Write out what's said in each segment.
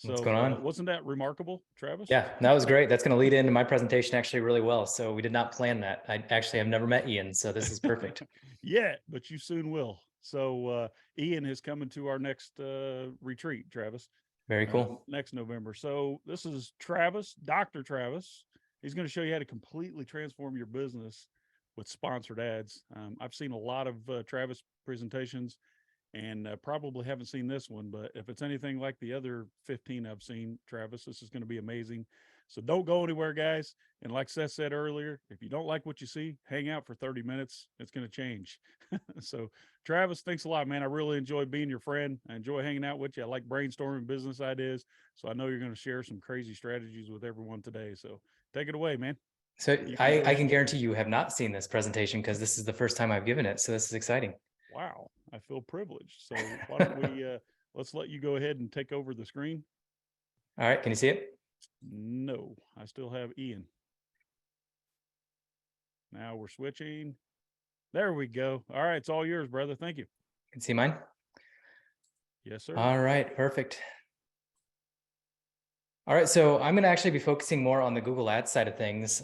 What's So going on? wasn't that remarkable, Travis? Yeah, that was great. That's going to lead into my presentation actually really well. So we did not plan that. I actually have never met Ian, so this is perfect. Yeah, but you soon will. So Ian is coming to our next retreat, Travis, Very cool. next November. So this is Travis, Dr. Travis. He's going to show you how to completely transform your business with sponsored ads. I've seen a lot of Travis presentations and probably haven't seen this one, but if it's anything like the other 15 I've seen, Travis, this is going to be amazing. So don't go anywhere, guys. And like Seth said earlier, if you don't like what you see, hang out for 30 minutes. It's going to change. So, Travis, thanks a lot, man. I really enjoy being your friend. I enjoy hanging out with you. I like brainstorming business ideas. So I know you're going to share some crazy strategies with everyone today. So take it away, man. So You can I go. can guarantee you have not seen this presentation because this is the first time I've given it. So this is exciting. Wow, I feel privileged. So why don't we let's let you go ahead and take over the screen. All right, can you see it? No, I still have Ian. Now we're switching. There we go. All right, it's all yours, brother. Thank you. Can you see mine? Yes, sir. All right, perfect. All right, so I'm going to actually be focusing more on the Google Ads side of things.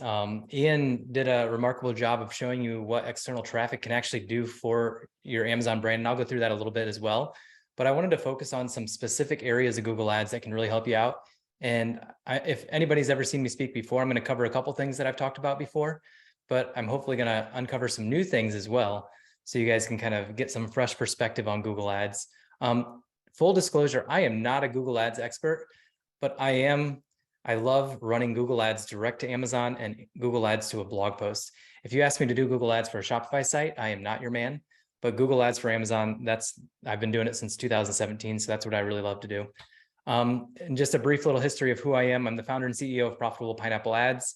Ian did a remarkable job of showing you what external traffic can actually do for your Amazon brand, and I'll go through that a little bit as well. But I wanted to focus on some specific areas of Google Ads that can really help you out. And if anybody's ever seen me speak before, I'm going to cover a couple things that I've talked about before, but I'm hopefully going to uncover some new things as well, so you guys can kind of get some fresh perspective on Google Ads. Full disclosure, I am not a Google Ads expert, but I love running Google Ads direct to Amazon and Google Ads to a blog post. If you ask me to do Google Ads for a Shopify site, I am not your man, but Google Ads for Amazon, I've been doing it since 2017. So that's what I really love to do. And just a brief little history of who I am. I'm the founder and CEO of Profitable Pineapple Ads.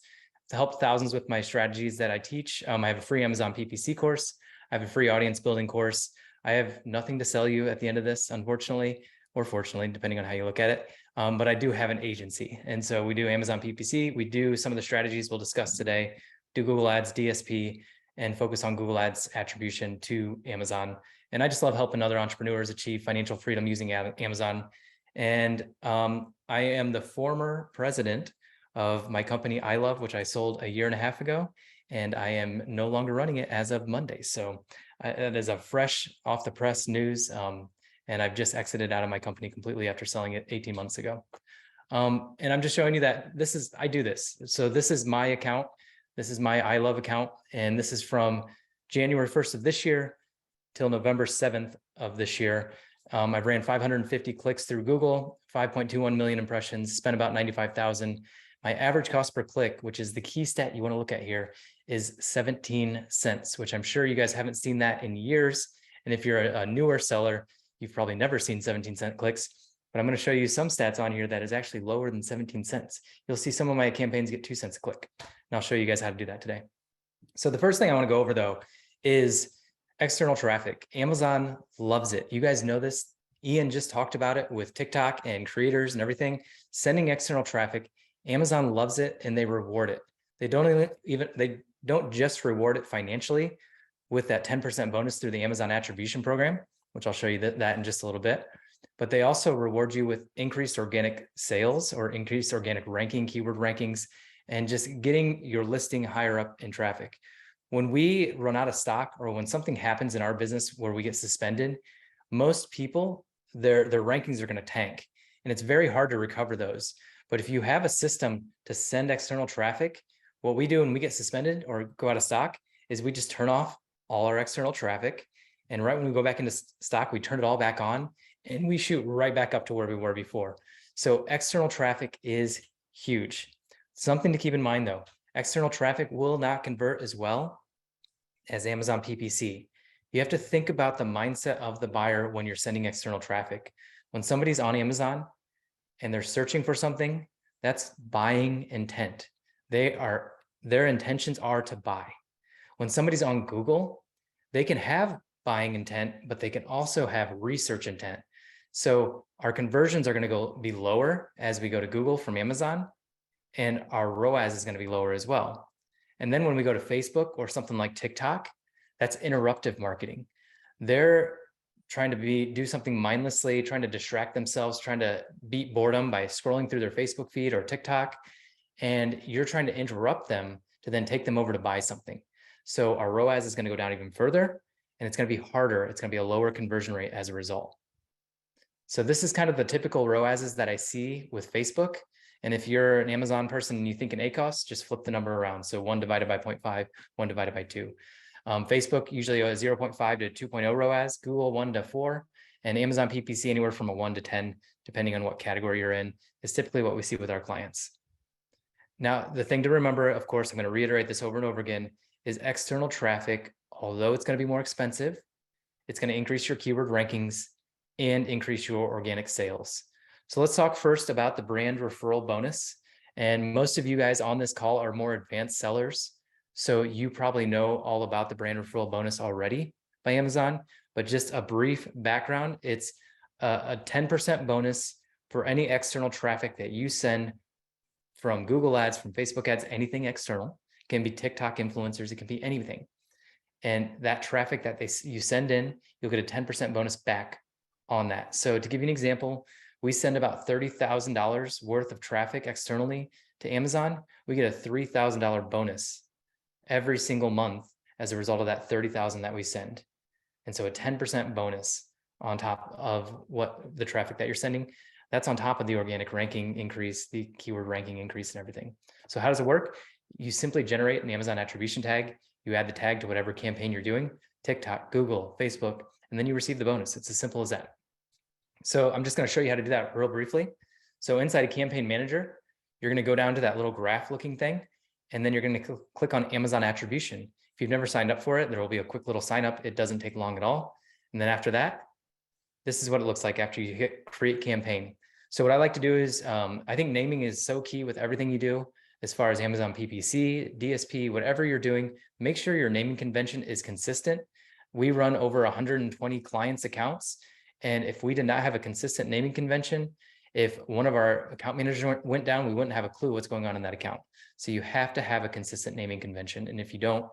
To help thousands with my strategies that I teach, I have a free Amazon PPC course. I have a free audience building course. I have nothing to sell you at the end of this, unfortunately, or fortunately, depending on how you look at it. But I do have an agency. And so we do Amazon PPC. We do some of the strategies we'll discuss today, do Google Ads, DSP, and focus on Google Ads attribution to Amazon. And I just love helping other entrepreneurs achieve financial freedom using Amazon. And I am the former president of my company, I Love, which I sold a year and a half ago. And I am no longer running it as of Monday. So that is a fresh off the press news. And I've just exited out of my company completely after selling it 18 months ago. And I'm just showing you that I do this. So this is my account. This is my I Love account. And this is from January 1st of this year till November 7th of this year. I've ran 550 clicks through Google, 5.21 million impressions, spent about 95,000. My average cost per click, which is the key stat you want to look at here, is 17 cents, which I'm sure you guys haven't seen that in years. And if you're a newer seller, you've probably never seen 17-cent clicks, but I'm going to show you some stats on here that is actually lower than 17 cents. You'll see some of my campaigns get 2 cents a click. And I'll show you guys how to do that today. So the first thing I want to go over though is external traffic. Amazon loves it. You guys know this. Ian just talked about it with TikTok and creators and everything. Sending external traffic, Amazon loves it and they reward it. They don't just reward it financially with that 10% bonus through the Amazon attribution program, which I'll show you that in just a little bit. But they also reward you with increased organic sales or increased organic ranking, keyword rankings, and just getting your listing higher up in traffic. When we run out of stock or when something happens in our business where we get suspended, most people, their rankings are going to tank. And it's very hard to recover those. But if you have a system to send external traffic, what we do when we get suspended or go out of stock is we just turn off all our external traffic. And right when we go back into stock, we turn it all back on and we shoot right back up to where we were before. So external traffic is huge. Something to keep in mind though, external traffic will not convert as well as Amazon PPC. You have to think about the mindset of the buyer when you're sending external traffic. When somebody's on Amazon and they're searching for something, that's buying intent. Their intentions are to buy. When somebody's on Google, they can have buying intent, but they can also have research intent. So our conversions are going to be lower as we go to Google from Amazon, and our ROAS is going to be lower as well. And then when we go to Facebook or something like TikTok, that's interruptive marketing. They're trying to do something mindlessly, trying to distract themselves, trying to beat boredom by scrolling through their Facebook feed or TikTok, and you're trying to interrupt them to then take them over to buy something. So our ROAS is going to go down even further, and it's going to be harder. It's going to be a lower conversion rate as a result. So this is kind of the typical ROASs that I see with Facebook. And if you're an Amazon person and you think in ACoS, just flip the number around. So 1 divided by 0.5, 1 divided by 2. Facebook usually a 0.5 to 2.0 ROAS, Google 1 to 4, and Amazon PPC anywhere from a 1 to 10, depending on what category you're in, is typically what we see with our clients. Now, the thing to remember, of course, I'm going to reiterate this over and over again, is external traffic, although it's going to be more expensive, it's going to increase your keyword rankings and increase your organic sales. So let's talk first about the brand referral bonus. And most of you guys on this call are more advanced sellers, so you probably know all about the brand referral bonus already by Amazon, but just a brief background, it's a 10% bonus for any external traffic that you send from Google ads, from Facebook ads, anything external. It can be TikTok influencers, it can be anything. And that traffic that you send in, you'll get a 10% bonus back on that. So to give you an example, we send about $30,000 worth of traffic externally to Amazon. We get a $3,000 bonus every single month as a result of that 30,000 that we send. And so a 10% bonus on top of what the traffic that you're sending, that's on top of the organic ranking increase, the keyword ranking increase and everything. So how does it work? You simply generate an Amazon attribution tag. You add the tag to whatever campaign you're doing, TikTok, Google, Facebook, and then you receive the bonus. It's as simple as that. So I'm just going to show you how to do that real briefly. So inside a campaign manager, you're going to go down to that little graph looking thing, and then you're going to click on Amazon attribution. If you've never signed up for it, there will be a quick little sign up. It doesn't take long at all. And then after that, this is what it looks like after you hit create campaign. So what I like to do is, I think naming is so key with everything you do, as far as Amazon PPC, DSP, whatever you're doing, make sure your naming convention is consistent. We run over 120 clients' accounts. And if we did not have a consistent naming convention, if one of our account managers went down, we wouldn't have a clue what's going on in that account. So you have to have a consistent naming convention. And if you don't,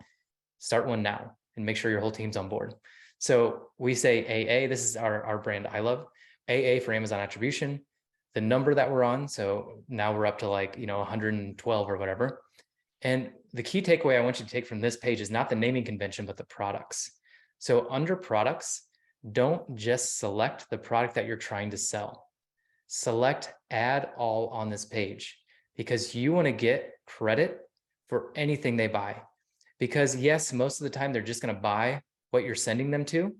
start one now and make sure your whole team's on board. So we say AA, this is our brand I love, AA for Amazon attribution, the number that we're on. So now we're up to 112 or whatever. And the key takeaway I want you to take from this page is not the naming convention, but the products. So under products, don't just select the product that you're trying to sell. Select add all on this page, because you want to get credit for anything they buy. Because yes, most of the time they're just going to buy what you're sending them to,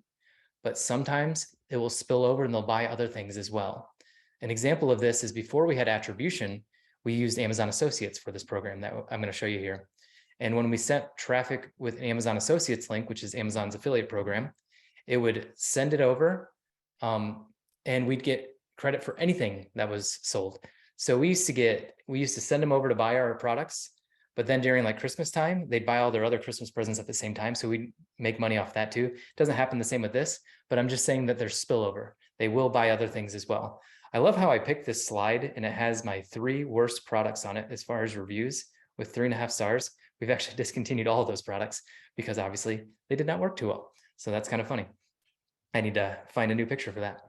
but sometimes it will spill over and they'll buy other things as well. An example of this is before we had attribution, we used Amazon Associates for this program that I'm going to show you here. And when we sent traffic with an Amazon Associates link, which is Amazon's affiliate program, it would send it over and we'd get credit for anything that was sold. So we used to send them over to buy our products, but then during Christmas time, they'd buy all their other Christmas presents at the same time. So we'd make money off that too. It doesn't happen the same with this, but I'm just saying that there's spillover. They will buy other things as well. I love how I picked this slide and it has my 3 worst products on it as far as reviews with 3.5 stars. We've actually discontinued all of those products because obviously they did not work too well. So that's kind of funny. I need to find a new picture for that.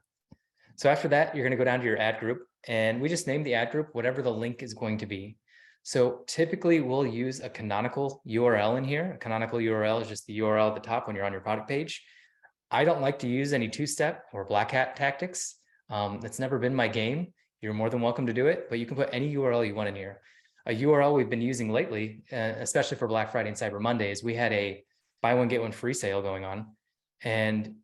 So after that, you're going to go down to your ad group, and we just name the ad group whatever the link is going to be. So typically we'll use a canonical URL in here. A canonical URL is just the URL at the top when you're on your product page. I don't like to use any 2-step or black hat tactics. That's never been my game. You're more than welcome to do it, but you can put any URL you want in here. A URL we've been using lately, especially for Black Friday and Cyber Mondays, we had a buy one, get one free sale going on. And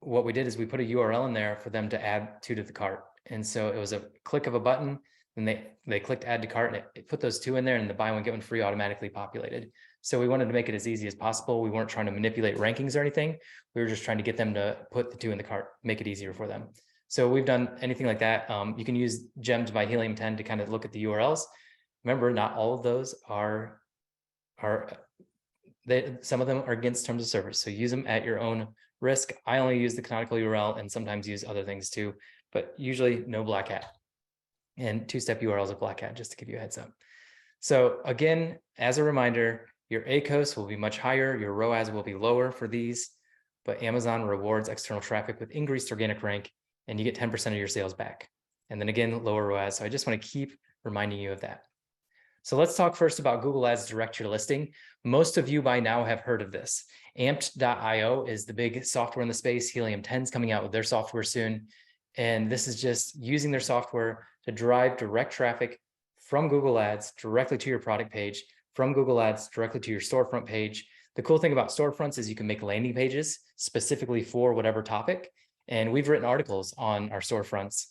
what we did is we put a URL in there for them to add to the cart. And so it was a click of a button, and they clicked add to cart, and it put those 2 in there, and the buy one, get one free automatically populated. So we wanted to make it as easy as possible. We weren't trying to manipulate rankings or anything. We were just trying to get them to put the 2 in the cart, make it easier for them. So we've done anything like that. You can use Gems by Helium 10 to kind of look at the URLs. Remember, not all of those some of them are against terms of service. So use them at your own risk. I only use the canonical URL and sometimes use other things too, but usually no black hat. And 2-step URLs are black hat, just to give you a heads up. So again, as a reminder, your ACoS will be much higher. Your ROAS will be lower for these. but Amazon rewards external traffic with increased organic rank, and you get 10% of your sales back. And then again, lower ROAS. So I just want to keep reminding you of that. So let's talk first about Google Ads direct to your listing. Most of you by now have heard of this. Amped.io is the big software in the space. Helium 10 is coming out with their software soon. And this is just using their software to drive direct traffic from Google Ads directly to your product page, from Google Ads directly to your storefront page. The cool thing about storefronts is you can make landing pages specifically for whatever topic. And we've written articles on our storefronts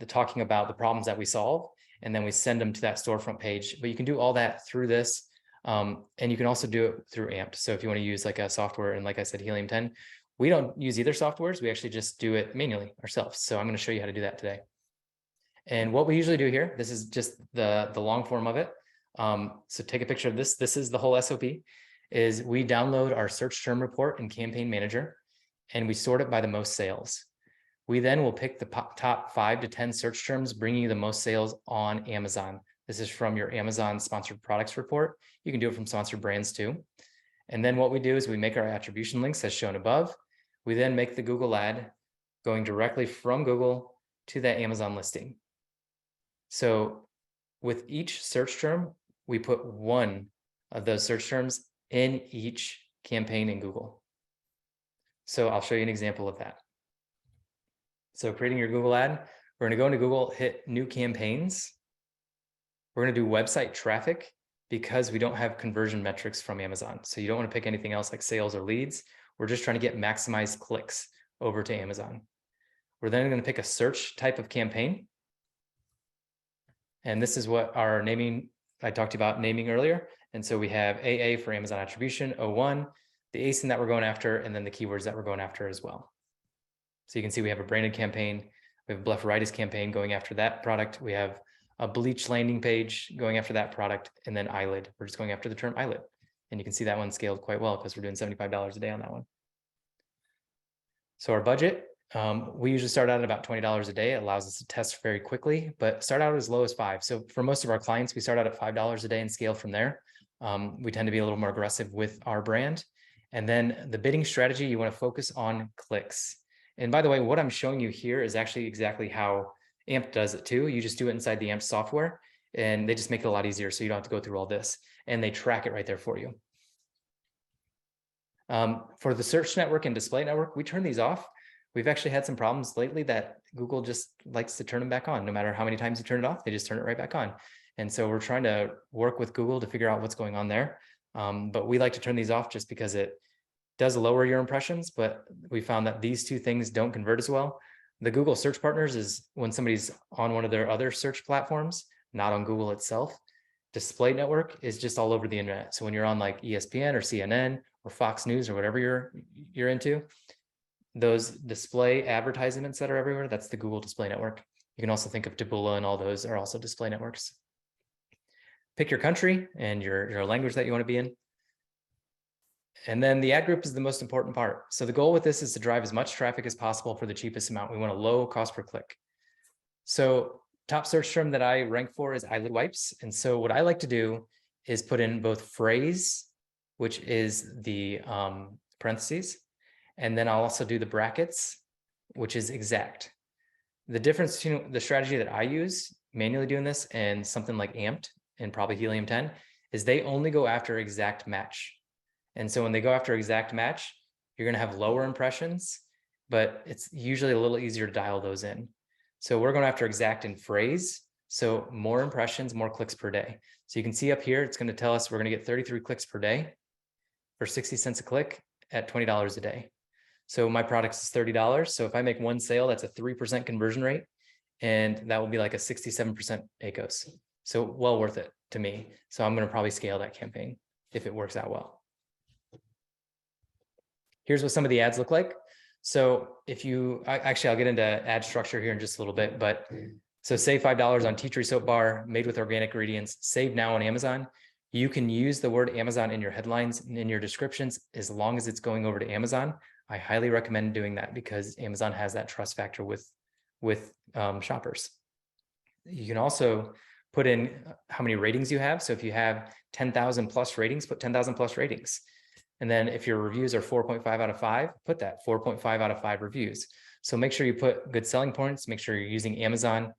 talking about the problems that we solve, and then we send them to that storefront page. But you can do all that through this. And you can also do it through Amped. So if you want to use like a software, and like I said, Helium 10, we don't use either softwares. We actually just do it manually ourselves. So I'm going to show you how to do that today. And what we usually do here, this is just the long form of it. So take a picture of this. This is the whole SOP, is we download our search term report in Campaign Manager, and we sort it by the most sales. We then will pick the top 5 to 10 search terms, bringing you the most sales on Amazon. This is from your Amazon sponsored products report. You can do it from sponsored brands too. And then what we do is we make our attribution links as shown above. We then make the Google ad going directly from Google to that Amazon listing. So with each search term, we put one of those search terms in each campaign in Google. So I'll show you an example of that. So creating your Google ad, we're going to go into Google, hit new campaigns. We're going to do website traffic because we don't have conversion metrics from Amazon. So you don't want to pick anything else like sales or leads. We're just trying to get maximized clicks over to Amazon. We're then going to pick a search type of campaign. And this is what our naming, I talked about naming earlier. And so we have AA for Amazon attribution, O1, the ASIN that we're going after, and then the keywords that we're going after as well. So you can see we have a branded campaign, we have a blepharitis campaign going after that product. We have a bleach landing page going after that product, and then eyelid. We're just going after the term eyelid. And you can see that one scaled quite well because we're doing $75 a day on that one. So our budget, we usually start out at about $20 a day. It allows us to test very quickly, but start out as low as $5. So for most of our clients, we start out at $5 a day and scale from there. We tend to be a little more aggressive with our brand. And then the bidding strategy, you want to focus on clicks. And by the way, what I'm showing you here is actually exactly how Amped does it too. You just do it inside the Amped software, and they just make it a lot easier so you don't have to go through all this, and they track it right there for you. For the search network and display network, we turn these off. We've actually had some problems lately that Google just likes to turn them back on. No matter how many times you turn it off, they just turn it right back on. And so we're trying to work with Google to figure out what's going on there. But we like to turn these off just because it does lower your impressions, but we found that these two things don't convert as well. The Google Search Partners is when somebody's on one of their other search platforms, not on Google itself. Display network is just all over the internet. So when you're on like ESPN or CNN or Fox News or whatever you're into, those display advertisements that are everywhere, that's the Google Display Network. You can also think of Taboola, and all those are also display networks. Pick your country and your language that you want to be in. And then the ad group is the most important part. So the goal with this is to drive as much traffic as possible for the cheapest amount. We want a low cost per click. So top search term that I rank for is eyelid wipes. And so what I like to do is put in both phrase, which is the parentheses, and then I'll also do the brackets, which is exact. The difference between the strategy that I use manually doing this and something like Amped and probably Helium 10 is they only go after exact match. And so when they go after exact match, you're going to have lower impressions, but it's usually a little easier to dial those in. So we're going after exact in phrase. So more impressions, more clicks per day. So you can see up here, it's going to tell us we're going to get 33 clicks per day for 60 cents a click at $20 a day. So my product is $30. So if I make one sale, that's a 3% conversion rate. And that will be like a 67% ACOS. So well worth it to me. So I'm going to probably scale that campaign if it works out well. Here's what some of the ads look like. So if you, actually, I'll get into ad structure here in just a little bit, but so save $5 on tea tree soap bar made with organic ingredients, save now on Amazon. You can use the word Amazon in your headlines and in your descriptions as long as it's going over to Amazon. I highly recommend doing that because Amazon has that trust factor with shoppers. You can also put in how many ratings you have. So if you have 10,000 plus ratings, put 10,000 plus ratings. And then if your reviews are 4.5 out of 5, put that 4.5 out of 5 reviews. So make sure you put good selling points, make sure you're using Amazon,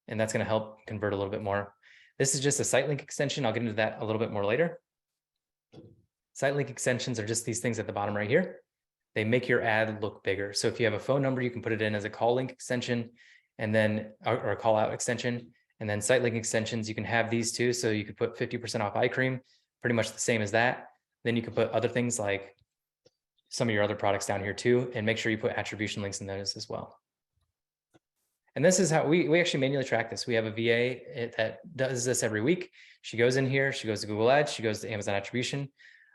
and that's going to help convert a little bit more. This is just a site link extension. I'll get into that a little bit more later. Site link extensions are just these things at the bottom right here. They make your ad look bigger. So if you have a phone number, you can put it in as a call link extension, and then or a call out extension. And then site link extensions, you can have these too. So you could put 50% off eye cream, pretty much the same as that. Then you could put other things like some of your other products down here too, and make sure you put attribution links in those as well. And this is how we actually manually track this. We have a VA that does this every week. She goes in here, she goes to Google Ads, she goes to Amazon attribution.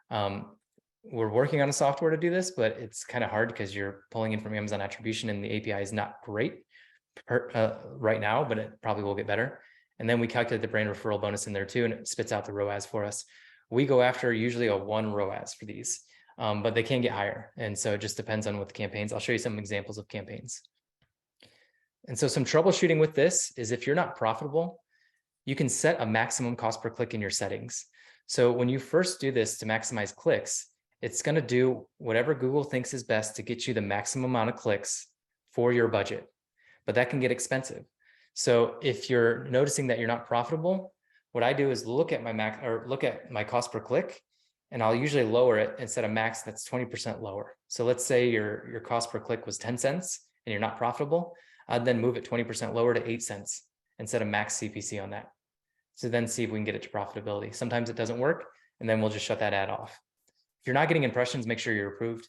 We're working on a software to do this, but it's kind of hard because you're pulling in from Amazon attribution and the API is not great right now, but it probably will get better. And then we calculate the brand referral bonus in there too, and it spits out the ROAS for us. We go after usually a 1 ROAS for these, but they can get higher. And so it just depends on what the campaigns. I'll show you some examples of campaigns. And so some troubleshooting with this is if you're not profitable, you can set a maximum cost per click in your settings. So when you first do this to maximize clicks, it's going to do whatever Google thinks is best to get you the maximum amount of clicks for your budget, but that can get expensive. So if you're noticing that you're not profitable, what I do is look at my cost per click, and I'll usually lower it and set a max that's 20% lower. So let's say your cost per click was 10 cents and you're not profitable. I'd then move it 20% lower to 8 cents and set a max CPC on that. So then see if we can get it to profitability. Sometimes it doesn't work, and then we'll just shut that ad off. If you're not getting impressions, make sure you're approved.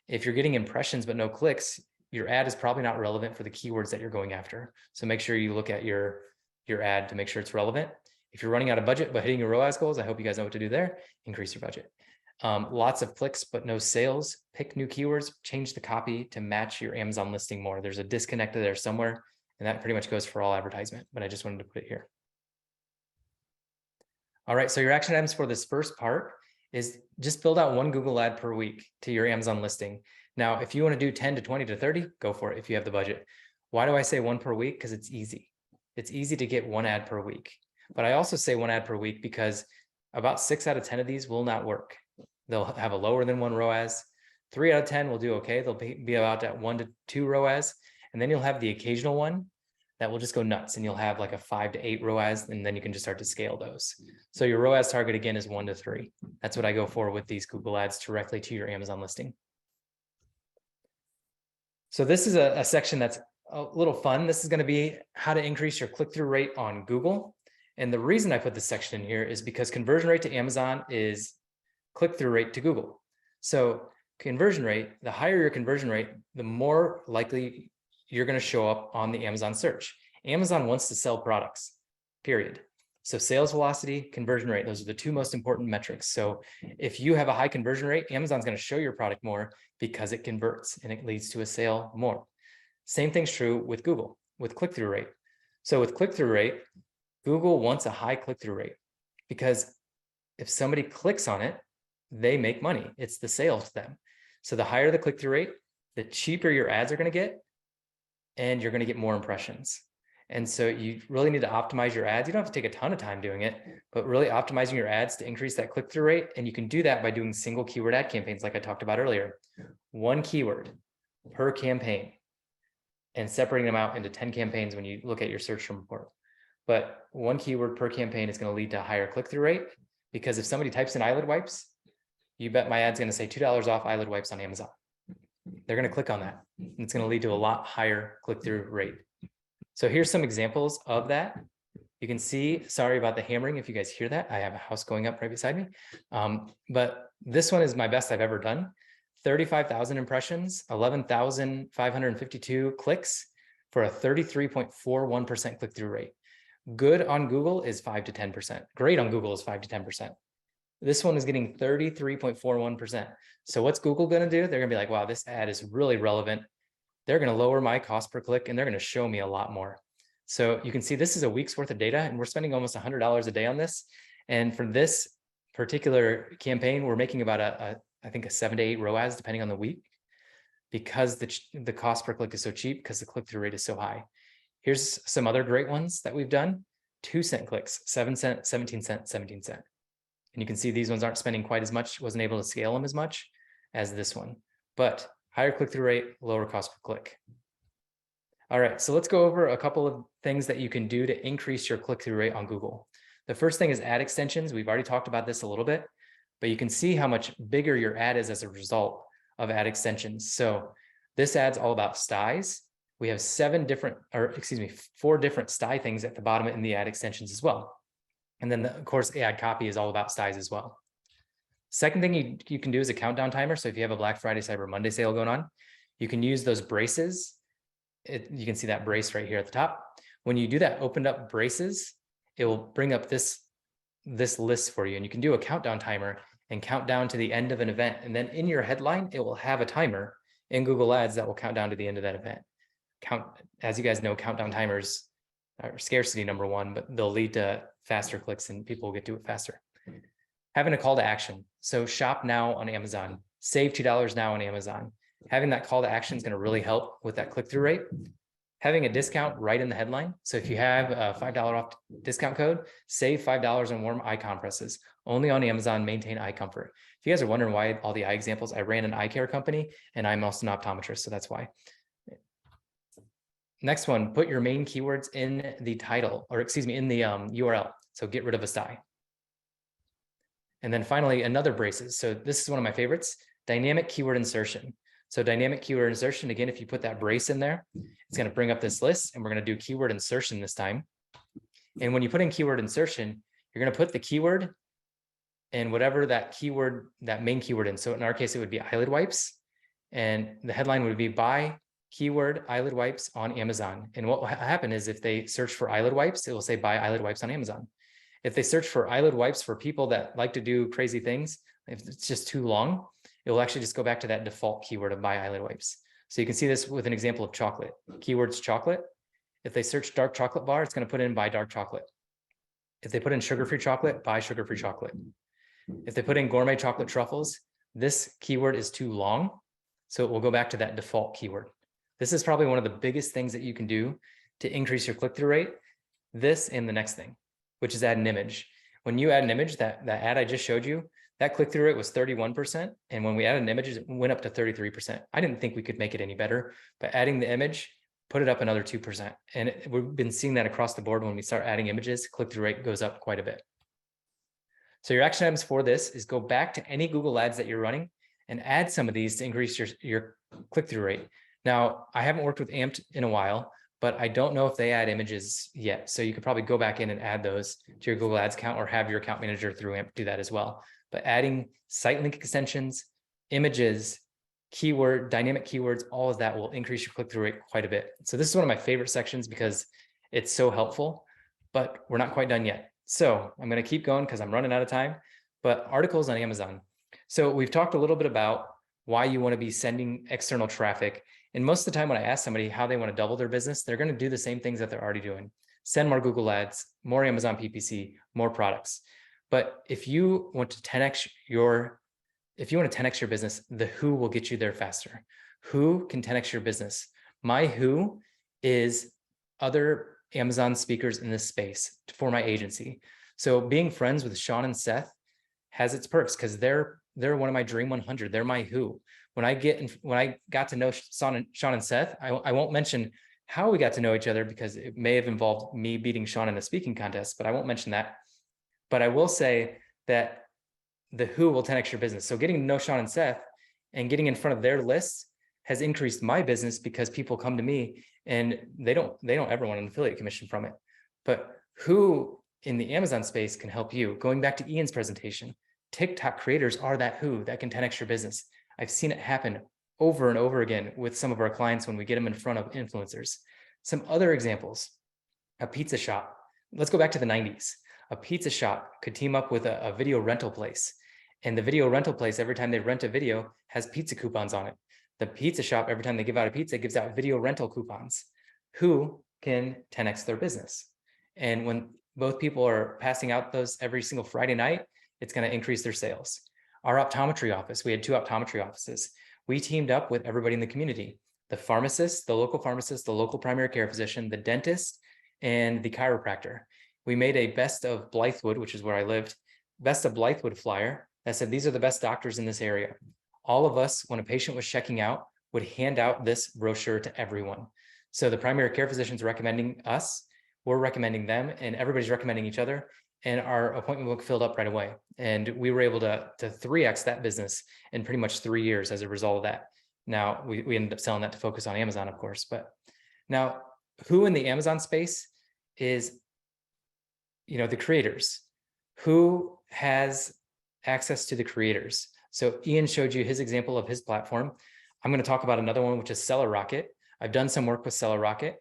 If you're getting impressions but no clicks, your ad is probably not relevant for the keywords that you're going after. So make sure you look at your ad to make sure it's relevant. If you're running out of budget but hitting your ROAS goals, I hope you guys know what to do there. Increase your budget. Lots of clicks but no sales. Pick new keywords, change the copy to match your Amazon listing more. There's a disconnect there somewhere, and that pretty much goes for all advertisement, but I just wanted to put it here. All right, so your action items for this first part is just build out 1 Google ad per week to your Amazon listing. Now, if you want to do 10 to 20 to 30, go for it if you have the budget. Why do I say 1 per week? Because it's easy. It's easy to get 1 ad per week. But I also say 1 ad per week because about 6 out of 10 of these will not work. They'll have a lower than 1 ROAS. 3 out of 10 will do okay. They'll be about at 1 to 2 ROAS. And then you'll have the occasional one that will just go nuts, and you'll have like a 5 to 8 ROAS, and then you can just start to scale those. So your ROAS target again is 1 to 3. That's what I go for with these Google ads directly to your Amazon listing. So this is a section that's a little fun. This is going to be how to increase your click-through rate on Google. And the reason I put this section in here is because conversion rate to Amazon is click-through rate to Google. So conversion rate, the higher your conversion rate, the more likely you're going to show up on the Amazon search. Amazon wants to sell products, period. So sales velocity, conversion rate, those are the 2 most important metrics. So if you have a high conversion rate, Amazon's going to show your product more because it converts and it leads to a sale more. Same thing's true with Google, with click-through rate. So with click-through rate, Google wants a high click-through rate because if somebody clicks on it, they make money. It's the sale to them. So the higher the click-through rate, the cheaper your ads are going to get, and you're going to get more impressions. And so you really need to optimize your ads. You don't have to take a ton of time doing it, but really optimizing your ads to increase that click-through rate. And you can do that by doing single keyword ad campaigns like I talked about earlier. 1 keyword per campaign and separating them out into 10 campaigns when you look at your search term report. But 1 keyword per campaign is going to lead to a higher click-through rate, because if somebody types in eyelid wipes, you bet my ad's going to say $2 off eyelid wipes on Amazon. They're going to click on that. And it's going to lead to a lot higher click-through rate. So here's some examples of that. You can see, sorry about the hammering if you guys hear that. I have a house going up right beside me. But this one is my best I've ever done. 35,000 impressions, 11,552 clicks for a 33.41% click-through rate. Good on Google is 5 to 10%. Great on Google is 5 to 10%. This one is getting 33.41%. So what's Google going to do? They're going to be like, wow, this ad is really relevant. They're going to lower my cost per click, and they're going to show me a lot more. So you can see this is a week's worth of data, and we're spending almost $100 a day on this. And for this particular campaign, we're making about I think a 7 to 8 ROAS, depending on the week, because the cost per click is so cheap because the click-through rate is so high. Here's some other great ones that we've done. 2 cent clicks, 7 cent, 17 cent, 17 cent. And you can see these ones aren't spending quite as much, wasn't able to scale them as much as this one, but higher click-through rate, lower cost per click. All right, so let's go over a couple of things that you can do to increase your click-through rate on Google. The first thing is ad extensions. We've already talked about this a little bit, but you can see how much bigger your ad is as a result of ad extensions. So this ad's all about styes. We have 4 different style things at the bottom in the ad extensions as well. And then of course, ad copy is all about styes as well. Second thing you can do is a countdown timer. So if you have a Black Friday, Cyber Monday sale going on, you can use those braces. You can see that brace right here at the top. When you do that opened up braces, it will bring up this list for you. And you can do a countdown timer and count down to the end of an event. And then in your headline, it will have a timer in Google Ads that will count down to the end of that event. As you guys know, countdown timers are scarcity number one, but they'll lead to faster clicks and people will get to it faster. Having a call to action. So shop now on Amazon, save $2 now on Amazon. Having that call to action is going to really help with that click-through rate. Having a discount right in the headline. So if you have a $5 off discount code, save $5 on warm eye compresses. Only on Amazon, maintain eye comfort. If you guys are wondering why all the eye examples, I ran an eye care company and I'm also an optometrist, so that's why. Next one, put your main keywords in the title, or excuse me, in the URL. So get rid of a sty. And then finally, another braces. So this is one of my favorites, dynamic keyword insertion. So dynamic keyword insertion, again, if you put that brace in there, it's going to bring up this list and we're going to do keyword insertion this time. And when you put in keyword insertion, you're going to put the keyword and whatever that keyword, that main keyword in. So in our case, it would be eyelid wipes. And the headline would be buy keyword eyelid wipes on Amazon. And what will happen is if they search for eyelid wipes, it will say buy eyelid wipes on Amazon. If they search for eyelid wipes for people that like to do crazy things, if it's just too long, it will actually just go back to that default keyword of buy eyelid wipes. So you can see this with an example of chocolate. Keywords chocolate. If they search dark chocolate bar, it's going to put in buy dark chocolate. If they put in sugar-free chocolate, buy sugar-free chocolate. If they put in gourmet chocolate truffles, this keyword is too long. So it will go back to that default keyword. This is probably one of the biggest things that you can do to increase your click-through rate. This and the next thing, which is add an image. When you add an image, that ad I just showed you, that click-through rate was 31%. And when we added an image, it went up to 33%. I didn't think we could make it any better, but adding the image, put it up another 2%. And we've been seeing that across the board. When we start adding images, click-through rate goes up quite a bit. So your action items for this is go back to any Google ads that you're running and add some of these to increase your click-through rate. Now, I haven't worked with Amped in a while, but I don't know if they add images yet. So you could probably go back in and add those to your Google Ads account or have your account manager through Amp do that as well. But adding site link extensions, images, keyword, dynamic keywords, all of that will increase your click-through rate quite a bit. So this is one of my favorite sections because it's so helpful, but we're not quite done yet. So I'm going to keep going because I'm running out of time, but articles on Amazon. So we've talked a little bit about why you want to be sending external traffic. And most of the time when I ask somebody how they want to double their business, they're going to do the same things that they're already doing. Send more Google ads, more Amazon PPC, more products. But if you want to 10x your business, the who will get you there faster. Who can 10x your business? My who is other Amazon speakers in this space for my agency. So being friends with Sean and Seth has its perks because they're one of my Dream 100. They're my who. When I got to know Sean and Seth, I won't mention how we got to know each other because it may have involved me beating Sean in a speaking contest, but I won't mention that. But I will say that the who will 10x your business. So getting to know Sean and Seth and getting in front of their lists has increased my business because people come to me and they don't ever want an affiliate commission from it. But who in the Amazon space can help you? Going back to Ian's presentation, TikTok creators are that who that can 10x your business. I've seen it happen over and over again with some of our clients when we get them in front of influencers. Some other examples, a pizza shop. Let's go back to the 90s. A pizza shop could team up with a video rental place. And the video rental place, every time they rent a video, has pizza coupons on it. The pizza shop, every time they give out a pizza, gives out video rental coupons. Who can 10x their business? And when both people are passing out those every single Friday night, it's going to increase their sales. Our optometry office, we had 2 optometry offices. We teamed up with everybody in the community, the pharmacist, the local primary care physician, the dentist, and the chiropractor. We made a best of Blythewood, which is where I lived, Best of Blythewood flyer that said, these are the best doctors in this area. All of us, when a patient was checking out, would hand out this brochure to everyone. So the primary care physician's recommending us, we're recommending them, and everybody's recommending each other. And our appointment book filled up right away. And we were able to 3x that business in pretty much 3 years as a result of that. Now we ended up selling that to Focus on Amazon, of course. But now who in the Amazon space is, the creators? Who has access to the creators? So Ian showed you his example of his platform. I'm going to talk about another one, which is Seller Rocket. I've done some work with Seller Rocket.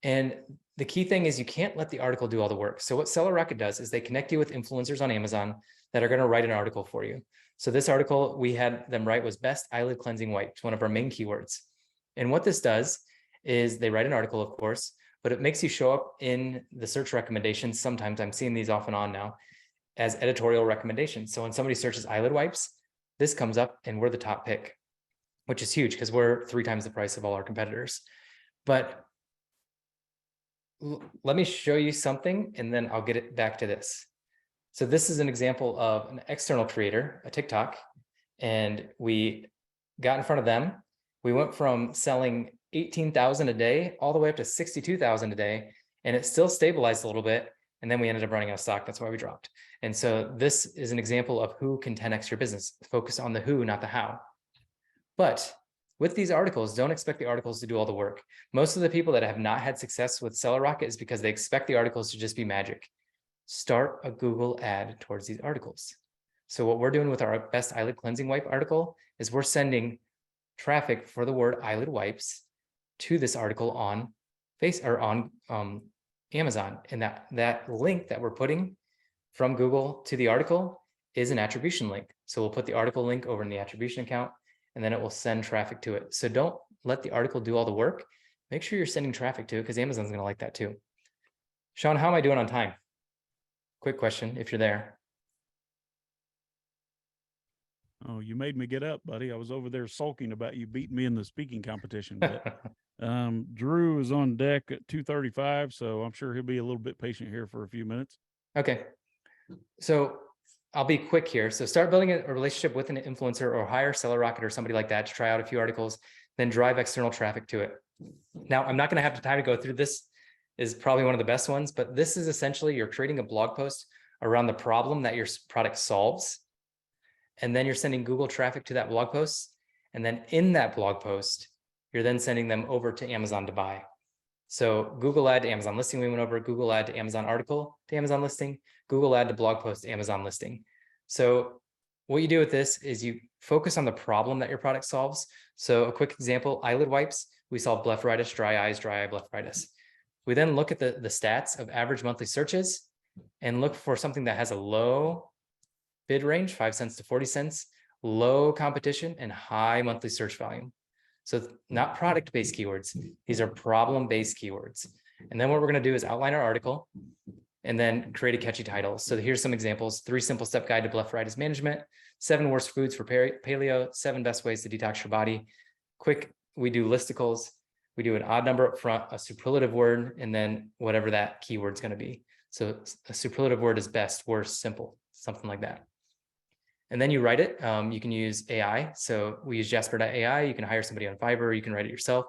And the key thing is you can't let the article do all the work. So what Seller Rocket does is they connect you with influencers on Amazon that are going to write an article for you. So this article we had them write was best eyelid cleansing wipes, one of our main keywords. And what this does is they write an article, of course, but it makes you show up in the search recommendations. Sometimes I'm seeing these off and on now as editorial recommendations. So when somebody searches eyelid wipes, this comes up and we're the top pick, which is huge because we're 3 times the price of all our competitors. But let me show you something and then I'll get it back to this. So this is an example of an external creator, a TikTok, and we got in front of them. We went from selling 18,000 a day all the way up to 62,000 a day, and it still stabilized a little bit. And then we ended up running out of stock. That's why we dropped. And so this is an example of who can 10x your business. Focus on the who, not the how. But with these articles, don't expect the articles to do all the work. Most of the people that have not had success with Seller Rocket is because they expect the articles to just be magic. Start a Google ad towards these articles. So what we're doing with our best eyelid cleansing wipe article is we're sending traffic for the word eyelid wipes to this article on Amazon. And that link that we're putting from Google to the article is an attribution link. So we'll put the article link over in the attribution account, and then it will send traffic to it. So don't let the article do all the work. Make sure you're sending traffic to it because Amazon's going to like that too. Sean, how am I doing on time? Quick question, if you're there. Oh, you made me get up, buddy. I was over there sulking about you beating me in the speaking competition. But Drew is on deck at 2:35, so I'm sure he'll be a little bit patient here for a few minutes. Okay. So I'll be quick here. So start building a relationship with an influencer or hire Seller Rocket or somebody like that to try out a few articles, then drive external traffic to it. Now, I'm not going to have the time to go through this. Is probably one of the best ones, but this is essentially you're creating a blog post around the problem that your product solves. And then you're sending Google traffic to that blog post. And then in that blog post, you're then sending them over to Amazon to buy. So Google ad to Amazon listing, we went over. Google ad to Amazon article to Amazon listing, Google ad to blog post to Amazon listing. So what you do with this is you focus on the problem that your product solves. So a quick example, eyelid wipes, we solve blepharitis, dry eyes, dry eye blepharitis. We then look at the stats of average monthly searches and look for something that has a low bid range, 5 cents to 40 cents, low competition, and high monthly search volume. So not product-based keywords. These are problem-based keywords. And then what we're going to do is outline our article and then create a catchy title. So here's some examples: 3 simple step guide to blepharitis management, 7 worst foods for paleo, 7 best ways to detox your body. Quick, we do listicles. We do an odd number up front, a superlative word, and then whatever that keyword's going to be. So a superlative word is best, worst, simple, something like that. And then you write it. You can use AI. So we use Jasper.ai. You can hire somebody on Fiverr. You can write it yourself.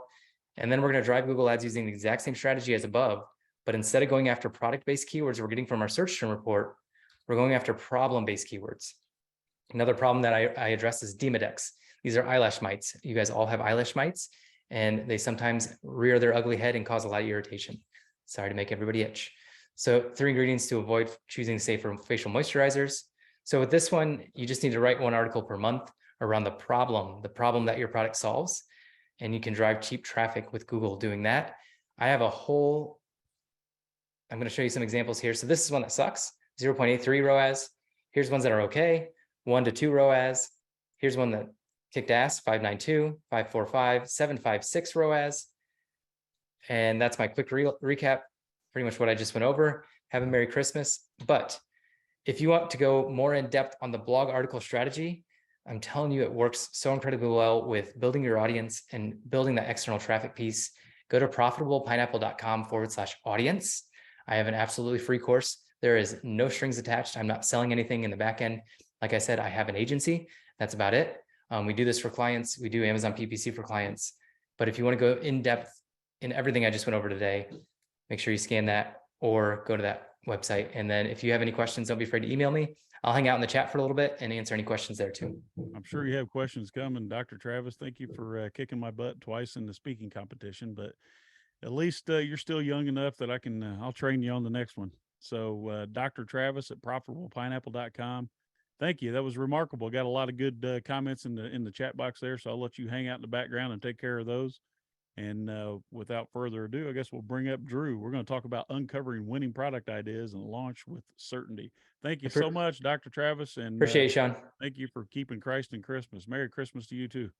And then we're going to drive Google ads using the exact same strategy as above. But instead of going after product-based keywords we're getting from our search term report, we're going after problem-based keywords. Another problem that I address is Demodex. These are eyelash mites. You guys all have eyelash mites, and they sometimes rear their ugly head and cause a lot of irritation. Sorry to make everybody itch. So 3 ingredients to avoid choosing safer facial moisturizers. So with this one, you just need to write 1 article per month around the problem that your product solves, and you can drive cheap traffic with Google doing that. I have a whole, I'm going to show you some examples here. So this is one that sucks, 0.83 ROAS. Here's ones that are okay, 1 to 2 ROAS. Here's one that kicked ass, 592, 545, 756 ROAS. And that's my quick recap, pretty much what I just went over. Have a Merry Christmas. But if you want to go more in depth on the blog article strategy, I'm telling you, it works so incredibly well with building your audience and building that external traffic piece. Go to profitablepineapple.com/audience. I have an absolutely free course There is no strings attached. I'm not selling anything in the back end. Like I said, I have an agency. That's about it. We do this for clients. We do Amazon PPC for clients. But if you want to go in depth in everything I just went over today, make sure you scan that or go to that website. And then if you have any questions, don't be afraid to email me. I'll hang out in the chat for a little bit and answer any questions there too. I'm sure you have questions coming. Dr. Travis, thank you for kicking my butt twice in the speaking competition, but at least you're still young enough that I'll train you on the next one. So Dr. Travis at profitablepineapple.com. Thank you. That was remarkable. Got a lot of good comments in the chat box there. So I'll let you hang out in the background and take care of those. And without further ado, I guess we'll bring up Drew. We're going to talk about uncovering winning product ideas and launch with certainty. Thank you so much, Dr. Travis. And Appreciate you, Sean. thank you for keeping Christ in Christmas. Merry Christmas to you too.